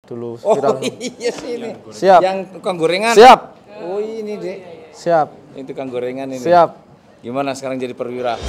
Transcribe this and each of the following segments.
dulu. Oh Viral. iya sih ini. Siap. Yang tukang gorengan. Siap. Oh ini deh. Siap. Ini tukang gorengan ini. Siap. Gimana sekarang jadi perwira?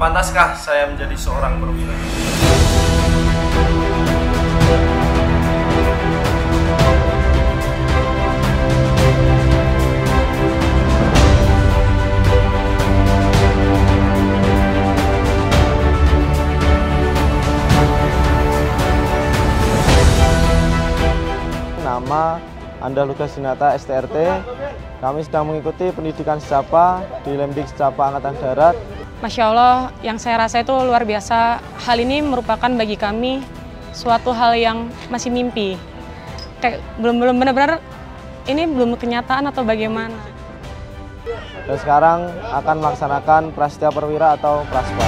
Pantaskah saya menjadi seorang perwira? Nama Anda Lugas Dinata STRT. Kami sedang mengikuti pendidikan secapa di Lembik Secapa Angkatan Darat. Masya Allah, yang saya rasa itu luar biasa. Hal ini merupakan bagi kami suatu hal yang masih mimpi. Kayak belum benar-benar ini belum kenyataan atau bagaimana. Dan sekarang akan melaksanakan Prasetya Perwira atau Praspa.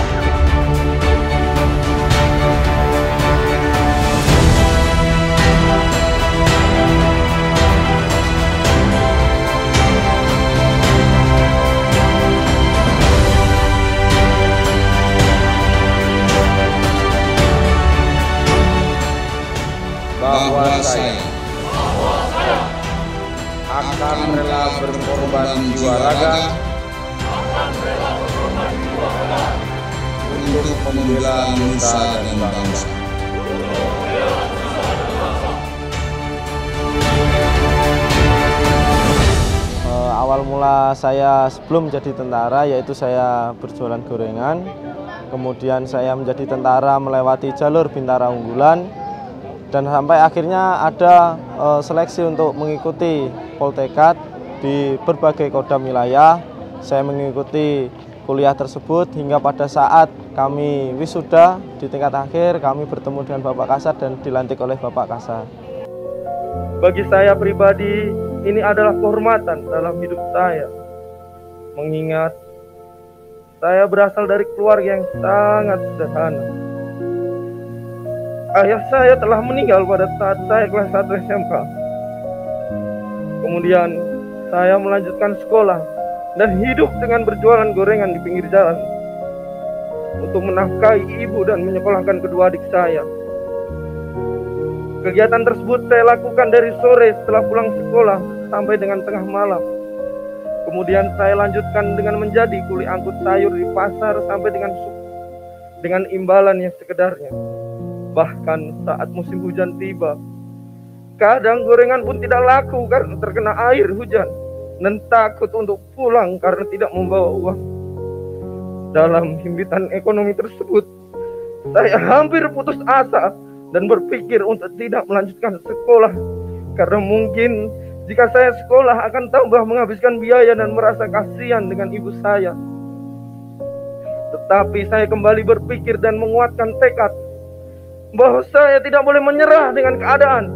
Bahwa saya akan rela berkorban jiwa raga untuk membela nusa dan bangsa. Awal mula saya sebelum menjadi tentara yaitu saya berjualan gorengan. Kemudian saya menjadi tentara melewati jalur Bintara Unggulan. Dan sampai akhirnya ada seleksi untuk mengikuti Poltekkad di berbagai kodam wilayah. Saya mengikuti kuliah tersebut hingga pada saat kami wisuda di tingkat akhir, kami bertemu dengan Bapak Kasat dan dilantik oleh Bapak Kasat. Bagi saya pribadi, ini adalah kehormatan dalam hidup saya. Mengingat saya berasal dari keluarga yang sangat sederhana. Ayah saya telah meninggal pada saat saya kelas 1 SMK. Kemudian saya melanjutkan sekolah dan hidup dengan berjualan gorengan di pinggir jalan untuk menafkahi ibu dan menyekolahkan kedua adik saya. Kegiatan tersebut saya lakukan dari sore setelah pulang sekolah sampai dengan tengah malam. Kemudian saya lanjutkan dengan menjadi kuli angkut sayur di pasar sampai dengan imbalan yang sekedarnya. Bahkan saat musim hujan tiba, kadang gorengan pun tidak laku karena terkena air hujan dan takut untuk pulang karena tidak membawa uang. Dalam himpitan ekonomi tersebut, saya hampir putus asa dan berpikir untuk tidak melanjutkan sekolah karena mungkin jika saya sekolah akan tambah menghabiskan biaya dan merasa kasihan dengan ibu saya. Tetapi saya kembali berpikir dan menguatkan tekad bahwa saya tidak boleh menyerah dengan keadaan.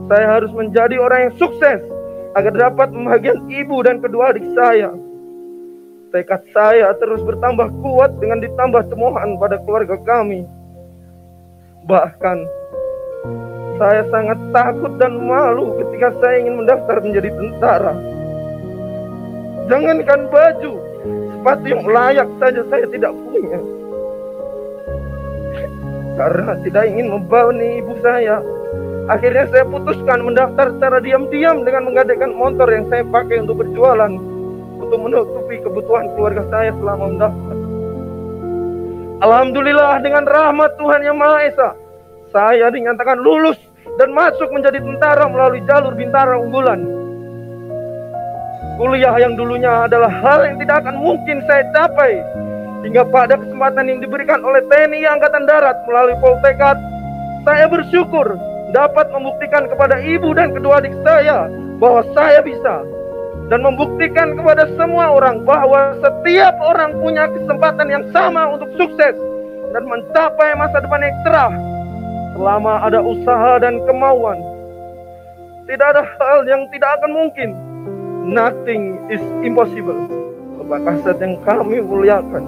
Saya harus menjadi orang yang sukses agar dapat membahagiakan ibu dan kedua adik saya. Tekad saya terus bertambah kuat dengan ditambah cemoohan pada keluarga kami. Bahkan saya sangat takut dan malu ketika saya ingin mendaftar menjadi tentara. Jangankan baju, sepatu yang layak saja saya tidak punya. Karena tidak ingin membebani ibu saya, akhirnya saya putuskan mendaftar secara diam-diam dengan menggadaikan motor yang saya pakai untuk berjualan untuk menutupi kebutuhan keluarga saya selama mendaftar. Alhamdulillah dengan rahmat Tuhan Yang Maha Esa, saya dinyatakan lulus dan masuk menjadi tentara melalui jalur Bintara Unggulan. Kuliah yang dulunya adalah hal yang tidak akan mungkin saya capai, hingga pada kesempatan yang diberikan oleh TNI Angkatan Darat melalui Poltekad, saya bersyukur dapat membuktikan kepada ibu dan kedua adik saya bahwa saya bisa, dan membuktikan kepada semua orang bahwa setiap orang punya kesempatan yang sama untuk sukses dan mencapai masa depan yang cerah selama ada usaha dan kemauan. Tidak ada hal yang tidak akan mungkin. Nothing is impossible. Bapak Kasat yang kami muliakan,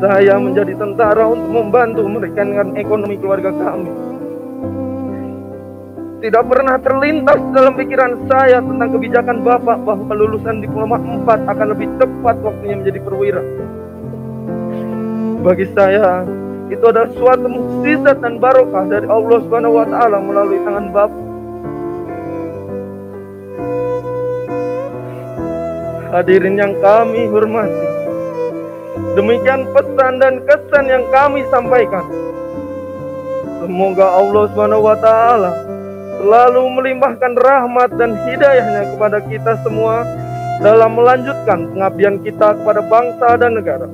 saya menjadi tentara untuk membantu meringankan ekonomi keluarga kami. Tidak pernah terlintas dalam pikiran saya tentang kebijakan Bapak bahwa lulusan diploma 4 akan lebih cepat waktunya menjadi perwira. Bagi saya, itu adalah suatu mukjizat dan barokah dari Allah Subhanahu wa Ta'ala melalui tangan Bapak. Hadirin yang kami hormati, demikian pesan dan kesan yang kami sampaikan. Semoga Allah Subhanahu wa Ta'ala selalu melimpahkan rahmat dan hidayahnya kepada kita semua dalam melanjutkan pengabdian kita kepada bangsa dan negara.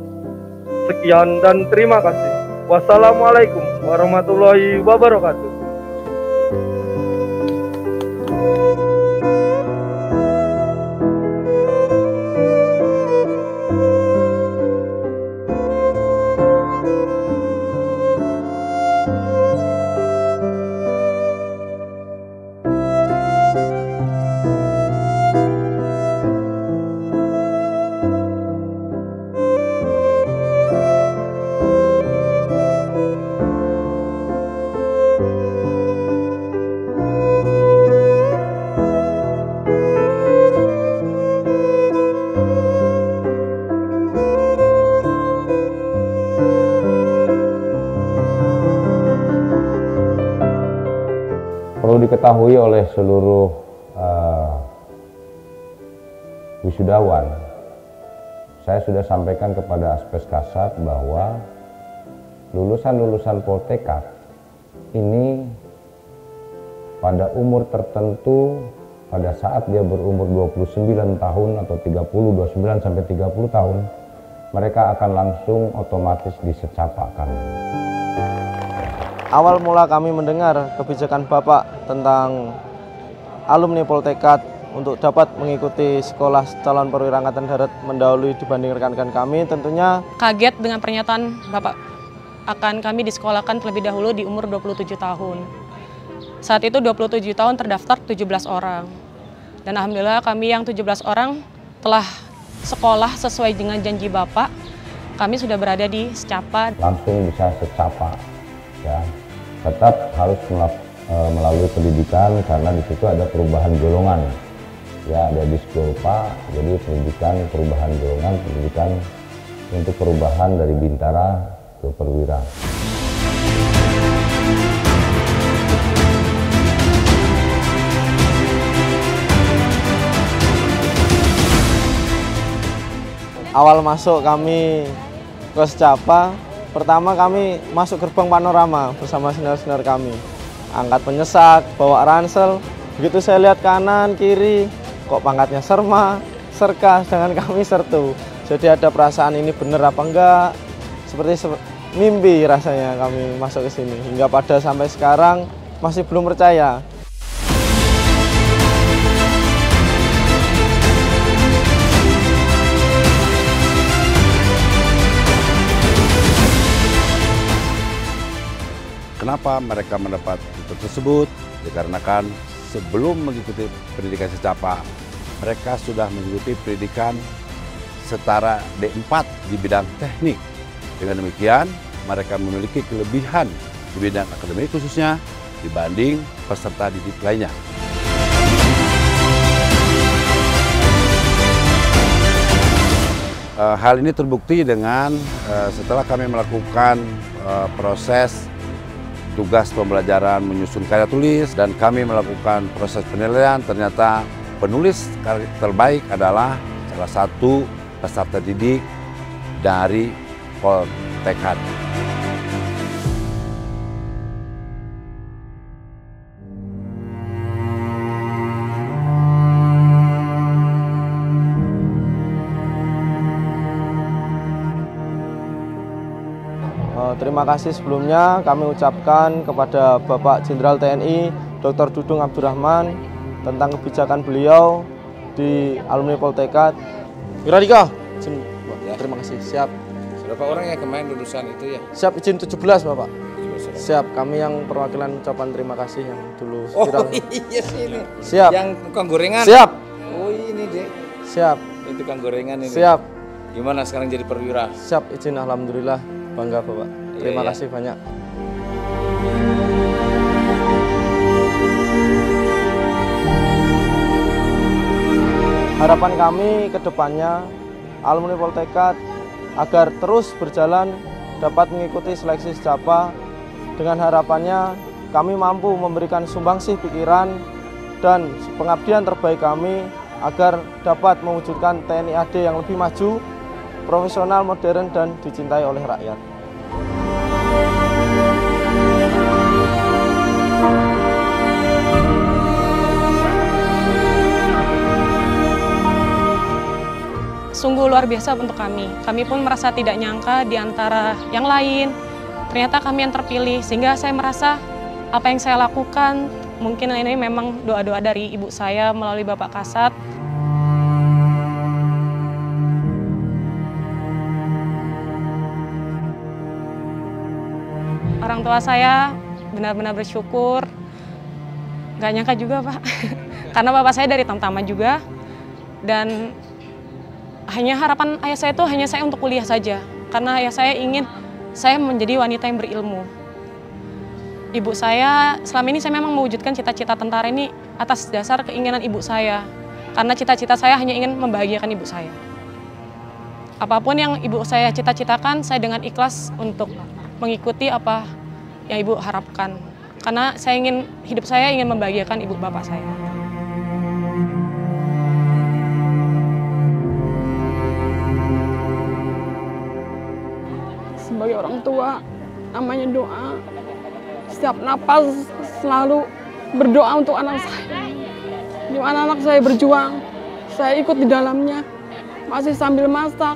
Sekian dan terima kasih. Wassalamualaikum warahmatullahi wabarakatuh. Perlu diketahui oleh seluruh wisudawan, saya sudah sampaikan kepada Aspes Kasat bahwa lulusan-lulusan Poltekad ini pada umur tertentu, pada saat dia berumur 29 tahun atau 29 sampai 30 tahun, mereka akan langsung otomatis disecapakan. Awal mula kami mendengar kebijakan Bapak tentang alumni Poltekad untuk dapat mengikuti sekolah calon perwira Angkatan Darat mendahului dibanding rekan-rekan kami, tentunya Kaget dengan pernyataan Bapak akan kami disekolahkan terlebih dahulu di umur 27 tahun. Saat itu 27 tahun terdaftar 17 orang. Dan alhamdulillah kami yang 17 orang telah sekolah sesuai dengan janji Bapak. Kami sudah berada di secapa. Langsung bisa secapa, ya. Tetap harus melalui pendidikan karena di situ ada perubahan golongan. Ya, ada Disgolpa, jadi pendidikan perubahan golongan, pendidikan untuk perubahan dari bintara ke perwira. awal masuk kami ke secapa, pertama kami masuk gerbang panorama bersama senior-senior kami. Angkat penyesak, bawa ransel, begitu saya lihat kanan, kiri, kok pangkatnya serma, serka, sedangkan kami sertu. Jadi ada perasaan ini bener apa enggak, seperti mimpi rasanya kami masuk ke sini. Hingga pada sampai sekarang masih belum percaya. Kenapa mereka mendapat itu tersebut? Dikarenakan sebelum mengikuti pendidikan secapa, mereka sudah mengikuti pendidikan setara D4 di bidang teknik. Dengan demikian, mereka memiliki kelebihan di bidang akademik khususnya dibanding peserta didik lainnya. Hal ini terbukti dengan setelah kami melakukan proses tugas pembelajaran menyusun karya tulis dan kami melakukan proses penilaian, ternyata penulis karya terbaik adalah salah satu peserta didik dari Poltekad. Terima kasih sebelumnya kami ucapkan kepada Bapak Jenderal TNI Dr. Dudung Abdurrahman tentang kebijakan beliau di alumni Poltekad. Wiradika, terima kasih. Siap. Berapa orang yang kemarin lulusan itu ya? Siap, izin 17 Bapak. Siap, kami yang perwakilan ucapan terima kasih yang dulu viral. Iya sih ini. Siap. Yang tukang gorengan. Siap. Oh ini deh. Siap. Ini tukang gorengan ini. Siap. Gimana sekarang jadi perwira? Siap, izin, alhamdulillah. Bangga Bapak. Terima kasih banyak. Harapan kami ke depannya alumni Poltekad agar terus berjalan dapat mengikuti seleksi secapa, dengan harapannya kami mampu memberikan sumbangsih pikiran dan pengabdian terbaik kami agar dapat mewujudkan TNI AD yang lebih maju, profesional, modern, dan dicintai oleh rakyat. Sungguh luar biasa untuk kami. Kami pun merasa tidak nyangka di antara yang lain, ternyata kami yang terpilih. Sehingga saya merasa apa yang saya lakukan, mungkin ini memang doa-doa dari ibu saya melalui Bapak Kasat. Orang tua saya benar-benar bersyukur. Gak nyangka juga Pak, karena Bapak saya dari Tamtama juga. Dan hanya harapan ayah saya itu hanya saya untuk kuliah saja. Karena ayah saya ingin saya menjadi wanita yang berilmu. Ibu saya, selama ini saya memang mewujudkan cita-cita tentara ini atas dasar keinginan ibu saya. Karena cita-cita saya hanya ingin membahagiakan ibu saya. Apapun yang ibu saya cita-citakan, saya dengan ikhlas untuk mengikuti apa yang ibu harapkan. Karena hidup saya ingin membahagiakan ibu bapak saya. Sebagai orang tua, namanya doa. Setiap napas selalu berdoa untuk anak saya. Di mana anak saya berjuang, saya ikut di dalamnya. Masih sambil masak,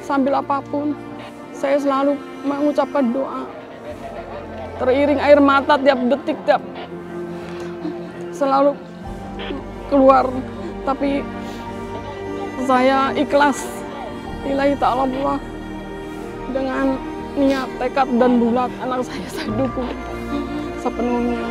sambil apapun, saya selalu mengucapkan doa. Teriring air mata tiap detik, selalu keluar. Tapi saya ikhlas, lillahi ta'ala Allah, dengan niat, tekad, dan bulat anak saya dukung sepenuhnya.